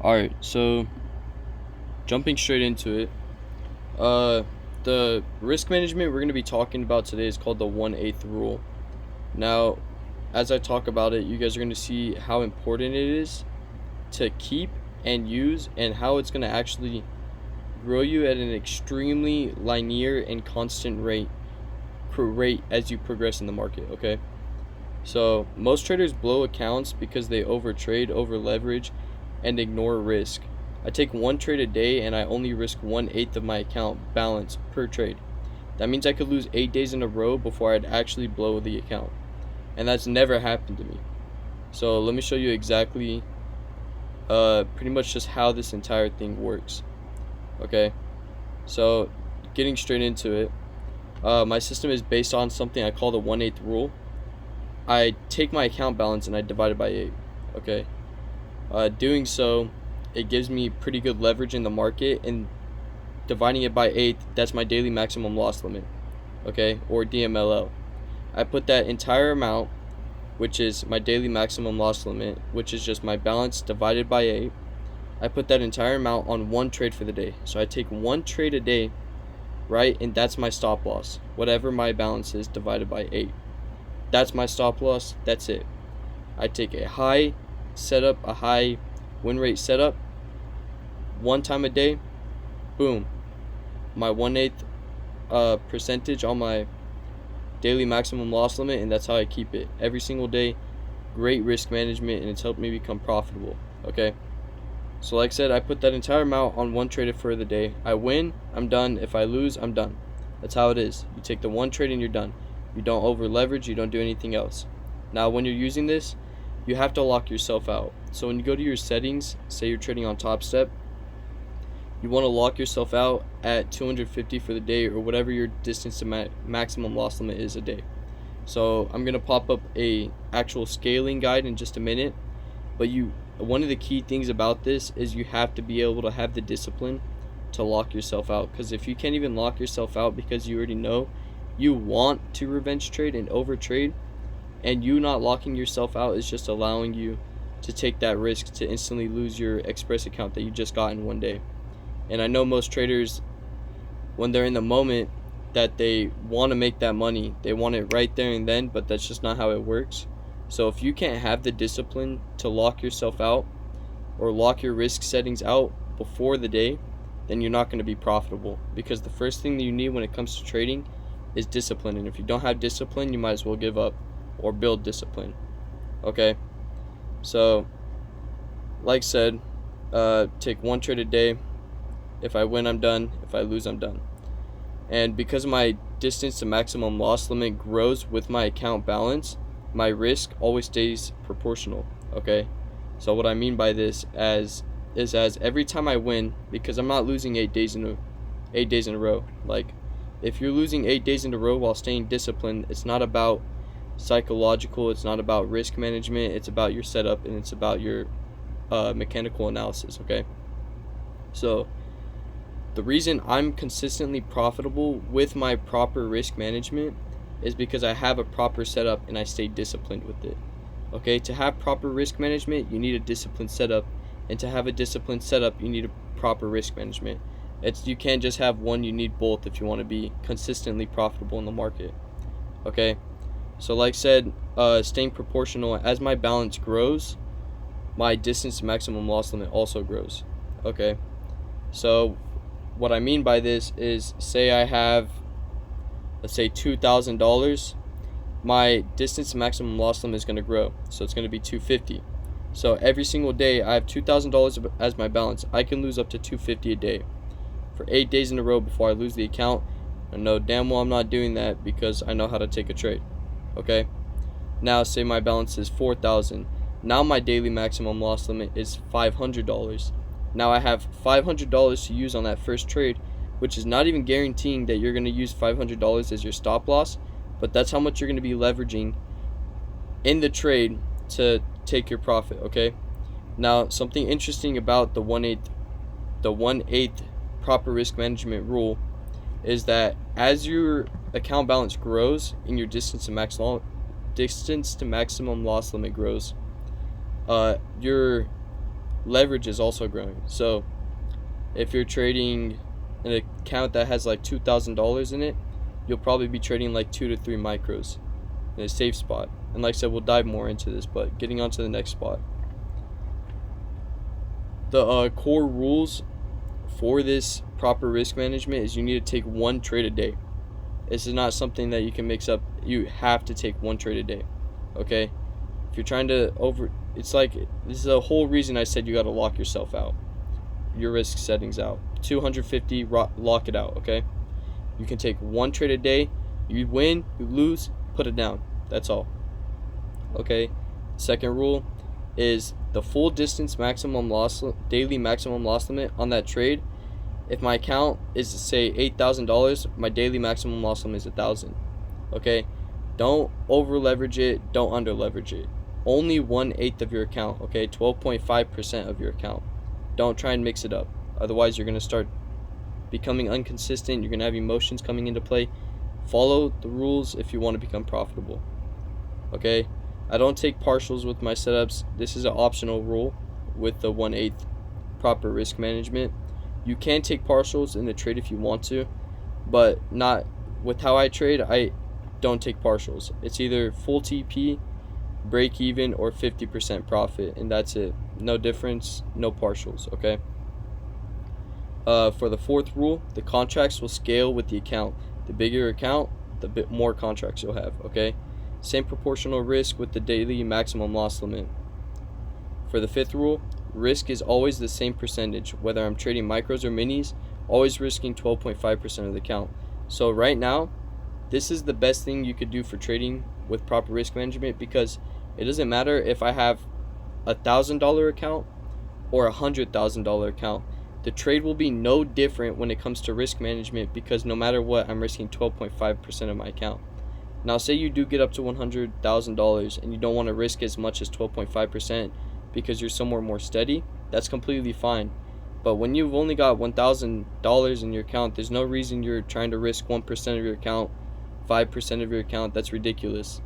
Alright, so jumping straight into it, uh, the risk management we're going to be talking about today is called the 1/8 rule. Now, as I talk about it, you guys are going to see how important it is to keep and use, and how it's going to actually grow you at an extremely linear and constant rate as you progress in the market. Okay, so most traders blow accounts because they overtrade, over leverage, and ignore risk. I take one trade a day and I only risk 1/8 of my account balance per trade. That means I could lose 8 days in a row before I'd actually blow the account. And that's never happened to me. So let me show you exactly pretty much just how this entire thing works. Okay, so getting straight into it, my system is based on something I call the 1/8 rule. I take my account balance and I divide it by 8. Okay, doing so, it gives me pretty good leverage in the market, and dividing it by 8, that's my daily maximum loss limit, okay, or DMLL. I put that entire amount, which is my daily maximum loss limit, which is just my balance divided by 8. I put that entire amount on one trade for the day. So I take one trade a day, right? And that's my stop loss. Whatever my balance is divided by 8. That's my stop loss. That's it. I take a high setup, a high win rate setup, one time a day. Boom. My 1/8 percentage on my daily maximum loss limit, and that's how I keep it every single day. Great risk management, and it's helped me become profitable. Okay, so like I said, I put that entire amount on one trade for the day. I win, I'm done. If I lose, I'm done. That's how it is. You take the one trade and you're done. You don't over leverage, you don't do anything else. Now when you're using this, you have to lock yourself out. So when you go to your settings, say you're trading on Top Step, you want to lock yourself out at 250 for the day, or whatever your distance to maximum loss limit is a day. So I'm going to pop up a actual scaling guide in just a minute, but one of the key things about this is you have to be able to have the discipline to lock yourself out, because if you can't even lock yourself out because you already know you want to revenge trade and overtrade, and you not locking yourself out is just allowing you to take that risk to instantly lose your express account that you just got in one day. And I know most traders, when they're in the moment that they want to make that money, they want it right there and then, but that's just not how it works. So if you can't have the discipline to lock yourself out or lock your risk settings out before the day, then you're not going to be profitable, because the first thing that you need when it comes to trading is discipline. And if you don't have discipline, you might as well give up or build discipline. Okay, so like I said, take one trade a day. If I win, I'm done. If I lose, I'm done. And because my distance to maximum loss limit grows with my account balance, my risk always stays proportional. Okay, so what I mean by this is as every time I win, because I'm not losing 8 days in a row. Like, if you're losing 8 days in a row while staying disciplined, it's not about psychological, it's not about risk management, it's about your setup, and it's about your mechanical analysis. Okay, so the reason I'm consistently profitable with my proper risk management is because I have a proper setup and I stay disciplined with it. Okay, to have proper risk management, you need a disciplined setup, and to have a disciplined setup, you need a proper risk management. You can't just have one, you need both if you want to be consistently profitable in the market. Okay, so like I said, staying proportional, as my balance grows, my distance to maximum loss limit also grows. Okay, so what I mean by this is, say I have, let's say, $2,000, my distance to maximum loss limit is going to grow, so it's going to be 250. So every single day I have $2,000 as my balance. I can lose up to 250 a day for 8 days in a row before I lose the account. I know damn well I'm not doing that, because I know how to take a trade. Okay, now say my balance is 4,000. Now my daily maximum loss limit is $500. Now I have $500 to use on that first trade, which is not even guaranteeing that you're going to use $500 as your stop loss, but that's how much you're going to be leveraging in the trade to take your profit. Okay, now something interesting about the 1/8 proper risk management rule is that as your account balance grows and your distance to maximum loss limit grows, your leverage is also growing. So if you're trading an account that has like $2,000 in it, you'll probably be trading like 2 to 3 micros in a safe spot. And like I said, we'll dive more into this, but getting on to the next spot. The core rules for this proper risk management is you need to take one trade a day. This is not something that you can mix up. You have to take one trade a day. Okay? If you're trying to it's like, this is the whole reason I said you got to lock yourself out. Your risk settings out. 250, lock it out, okay? You can take one trade a day. You win, you lose, put it down. That's all. Okay? Second rule is the full distance maximum loss, daily maximum loss limit on that trade. If my account is, say, $8,000, my daily maximum loss limit is $1,000. Okay? Don't over leverage it, don't under leverage it. Only 1/8 of your account, okay? 12.5% of your account. Don't try and mix it up. Otherwise, you're going to start becoming inconsistent. You're going to have emotions coming into play. Follow the rules if you want to become profitable. Okay? I don't take partials with my setups. This is an optional rule with the 1/8 proper risk management. You can take partials in the trade if you want to, but not with how I trade. I don't take partials. It's either full TP, break even, or 50% profit, and that's it. No difference, no partials, okay? For the fourth rule, the contracts will scale with the account. The bigger your account, the bit more contracts you'll have, okay? Same proportional risk with the daily maximum loss limit. For the fifth rule, risk is always the same percentage. Whether I'm trading micros or minis, always risking 12.5% of the account. So right now, this is the best thing you could do for trading with proper risk management, because it doesn't matter if I have $1,000 account or $100,000 account. The trade will be no different when it comes to risk management, because no matter what, I'm risking 12.5% of my account. Now, say you do get up to $100,000 and you don't want to risk as much as 12.5% because you're somewhere more steady. That's completely fine. But when you've only got $1,000 in your account, there's no reason you're trying to risk 1% of your account, 5% of your account. That's ridiculous.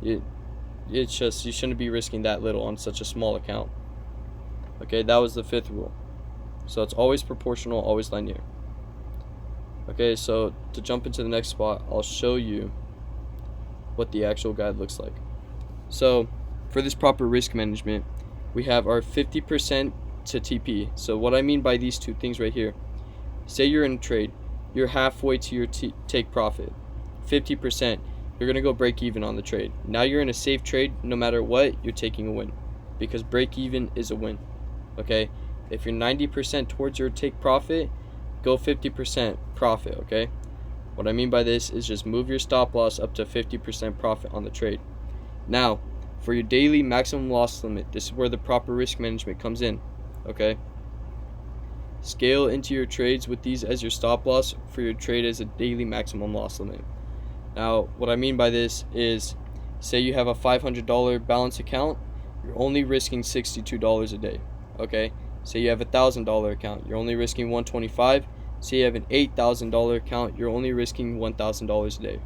It's just, you shouldn't be risking that little on such a small account. Okay, that was the fifth rule. So it's always proportional, always linear. Okay, so to jump into the next spot, I'll show you what the actual guide looks like. So for this proper risk management, we have our 50% to TP. So what I mean by these two things right here, say you're in a trade, you're halfway to your take profit. 50%, you're going to go break even on the trade. Now you're in a safe trade. No matter what, you're taking a win, because break even is a win. Okay, if you're 90% towards your take profit, go 50% profit. Okay, what I mean by this is just move your stop loss up to 50% profit on the trade. Now, for your daily maximum loss limit, this is where the proper risk management comes in. Okay, scale into your trades with these as your stop loss for your trade as a daily maximum loss limit. Now, what I mean by this is, say you have a $500 balance account, you're only risking $62 a day. Okay, say you have a $1,000 account, you're only risking $125. Say you have an $8,000 account, you're only risking $1,000 a day.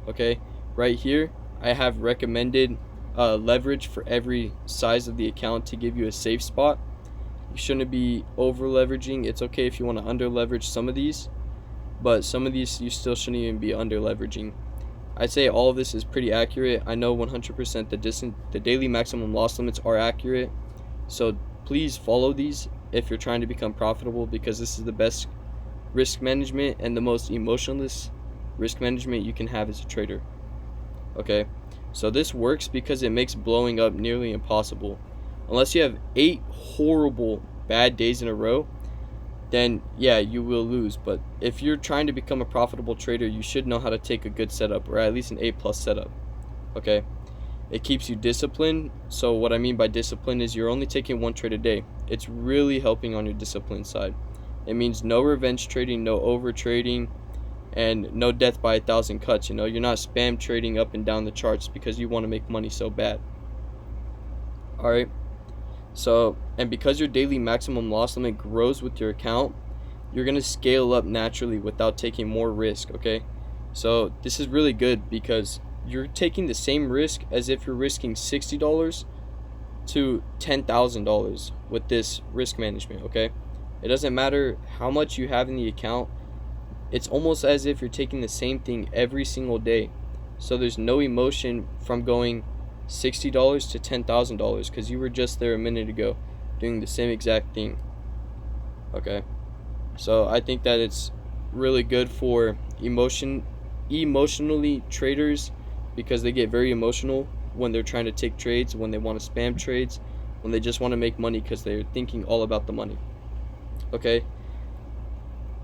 Okay, right here I have recommended leverage for every size of the account to give you a safe spot. You shouldn't be over leveraging. It's okay if you want to under leverage some of these, but some of these you still shouldn't even be under leveraging. I'd say all of this is pretty accurate. I know 100% the daily maximum loss limits are accurate, so please follow these if you're trying to become profitable, because this is the best risk management and the most emotionless risk management you can have as a trader. Okay, so this works because it makes blowing up nearly impossible. Unless you have 8 horrible bad days in a row, then yeah, you will lose. But if you're trying to become a profitable trader, you should know how to take a good setup, or at least an A+ setup. Okay, it keeps you disciplined. So what I mean by discipline is you're only taking one trade a day. It's really helping on your discipline side. It means no revenge trading, no over trading, and no death by 1,000 cuts. You know, you're not spam trading up and down the charts because you want to make money so bad. All right. So, and because your daily maximum loss limit grows with your account, you're going to scale up naturally without taking more risk, okay? So this is really good because you're taking the same risk as if you're risking $60 to $10,000 with this risk management, okay? It doesn't matter how much you have in the account. It's almost as if you're taking the same thing every single day. So there's no emotion from going $60 to $10,000 because you were just there a minute ago doing the same exact thing, okay? So I think that it's really good for emotionally traders, because they get very emotional when they're trying to take trades, when they want to spam trades, when they just want to make money because they're thinking all about the money, okay?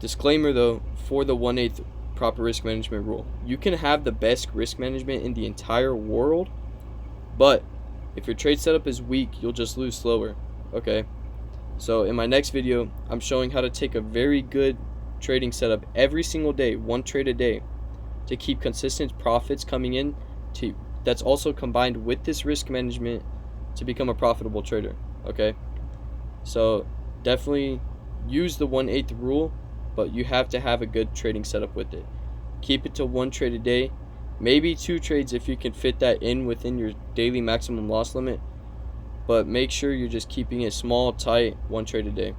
Disclaimer though, for the 1/8 proper risk management rule, you can have the best risk management in the entire world, but if your trade setup is weak, you'll just lose slower, okay? So in my next video, I'm showing how to take a very good trading setup every single day, one trade a day, to keep consistent profits coming in, that's also combined with this risk management to become a profitable trader, okay? So definitely use the 1/8 rule, but you have to have a good trading setup with it. Keep it to one trade a day, maybe two trades if you can fit that in within your daily maximum loss limit, but make sure you're just keeping it small, tight, one trade a day.